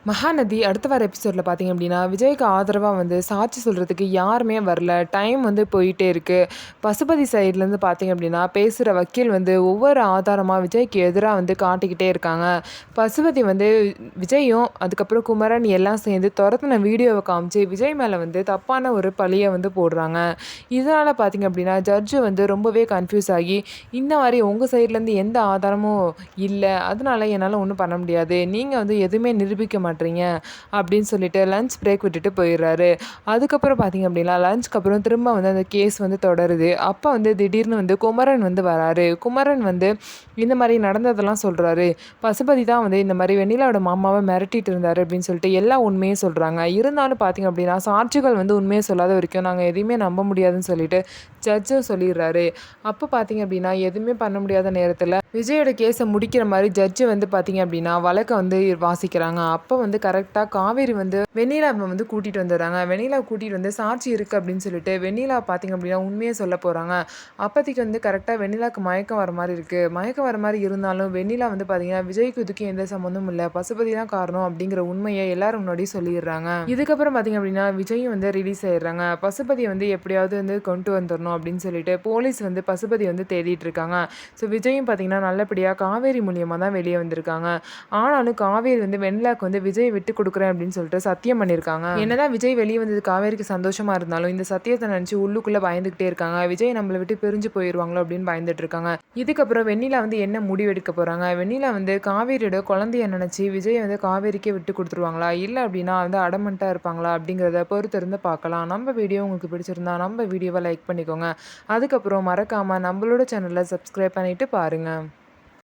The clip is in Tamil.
மகாநதி அடுத்த வர எபிசோடில் பார்த்தீங்க அப்படின்னா விஜய்க்கு ஆதரவாக வந்து சாட்சி சொல்கிறதுக்கு யாருமே வரல. டைம் வந்து போயிட்டே இருக்குது. பசுபதி சைட்லேருந்து பார்த்தீங்க அப்படின்னா பேசுகிற வக்கீல் வந்து ஒவ்வொரு ஆதாரமாக விஜய்க்கு எதிராக வந்து காட்டிக்கிட்டே இருக்காங்க. பசுபதி வந்து விஜயும் அதுக்கப்புறம் குமரன் எல்லாம் சேர்ந்து துரத்துன வீடியோவை காமிச்சு விஜய் மேலே வந்து தப்பான ஒரு பழியை வந்து போடுறாங்க. இதனால் பார்த்தீங்க அப்படின்னா ஜட்ஜு வந்து ரொம்பவே கன்ஃபியூஸ் ஆகி இந்த மாதிரி உங்கள் சைட்லேருந்து எந்த ஆதாரமும் இல்லை, அதனால என்னால் ஒன்றும் பண்ண முடியாது, நீங்கள் வந்து எதுவுமே நிரூபிக்க மாட்டீங்க அப்படின்னு சொல்லிட்டு லஞ்ச் பிரேக் விட்டுட்டு போயிடுறாரு. அதுக்கப்புறம் பார்த்தீங்க அப்படின்னா லஞ்சுக்கு அப்புறம் திரும்ப வந்து அந்த கேஸ் வந்து தொடருது. அப்போ வந்து திடீர்னு வந்து குமரன் வந்து வராரு. குமரன் வந்து இந்த மாதிரி நடந்ததெல்லாம் சொல்கிறாரு. பசுபதி தான் வந்து இந்த மாதிரி வெண்ணிலாவோட மாமாவை மிரட்டிட்டு இருந்தாரு அப்படின்னு சொல்லிட்டு எல்லா உண்மையும் சொல்கிறாங்க. இருந்தாலும் பார்த்தீங்க அப்படின்னா சாட்சிகள் வந்து உண்மையை சொல்லாத வரைக்கும் நாங்கள் எதையுமே நம்ப முடியாதுன்னு சொல்லிட்டு ஜட்ஜும் சொல்லிடுறாரு. அப்போ பார்த்தீங்க அப்படின்னா எதுவுமே பண்ண முடியாத நேரத்தில் விஜயோட கேஸை முடிக்கிற மாதிரி ஜட்ஜு வந்து பார்த்தீங்க அப்படின்னா வழக்கை வந்து வாசிக்கிறாங்க. அப்போ வந்து கரெக்டாக காவேரி வந்து வெண்ணிலாவை வந்து கூட்டிகிட்டு வந்துடுறாங்க. வெண்ணிலாவை கூட்டிகிட்டு வந்து சாட்சி இருக்குது அப்படின்னு சொல்லிட்டு வெண்ணிலா பார்த்தீங்க அப்படின்னா உண்மையை சொல்ல போகிறாங்க. அப்போதைக்கு வந்து கரெக்டாக வெண்ணிலாவுக்கு மயக்கம் வர மாதிரி இருக்குது. மயக்கம் வர மாதிரி இருந்தாலும் வெண்ணிலா வந்து பார்த்தீங்கன்னா விஜய்க்கு இதுக்கு எந்த சம்மந்தமும் இல்லை, பசுபதி தான் காரணம் அப்படிங்கிற உண்மையை எல்லாரும் முன்னாடி சொல்லிடுறாங்க. இதுக்கப்புறம் பார்த்தீங்க அப்படின்னா விஜயும் வந்து ரிலீஸ் ஆயிடுறாங்க. பசுபதியை வந்து எப்படியாவது வந்து கொண்டு வந்துடணும் அப்படின்னு சொல்லிட்டு போலீஸ் வந்து பசுபதி வந்து தேடிட்டு இருக்காங்க. ஸோ விஜயும் பார்த்தீங்கன்னா நல்லபடியாக காவேரி மூலியமாக தான் வெளியே வந்திருக்காங்க. ஆனாலும் காவேரி வந்து வெண்ணிலாவுக்கு வந்து விஜய் விட்டு கொடுக்குறேன் அப்படின்னு சொல்லிட்டு சத்தியம் பண்ணியிருக்காங்க. என்னதான் விஜய் வெளியே வந்தது காவேரிக்கு சந்தோஷமா இருந்தாலும் இந்த சத்தியத்தை நினச்சி உள்ளுக்குள்ளே பயந்துக்கிட்டே இருக்காங்க. விஜய் நம்மளை விட்டு பிரிஞ்சு போயிடுவாங்களோ அப்படின்னு பயந்துட்டு இருக்காங்க. இதுக்கப்புறம் வெண்ணிலா வந்து என்ன முடிவெடுக்க போகிறாங்க? வெண்ணிலா வந்து காவேரியோட குழந்தைய நினச்சி விஜய் வந்து காவேரிக்கே விட்டு கொடுத்துருவாங்களா, இல்லை அப்படின்னா வந்து அடமெண்ட்டாக இருப்பாங்களா அப்படிங்கிறத பொறுத்து இருந்து பார்க்கலாம். நம்ம வீடியோ உங்களுக்கு பிடிச்சிருந்தா நம்ம வீடியோவை லைக் பண்ணிக்கோங்க. அதுக்கப்புறம் மறக்காமல் நம்மளோட சேனலை சப்ஸ்கிரைப் பண்ணிவிட்டு பாருங்கள்.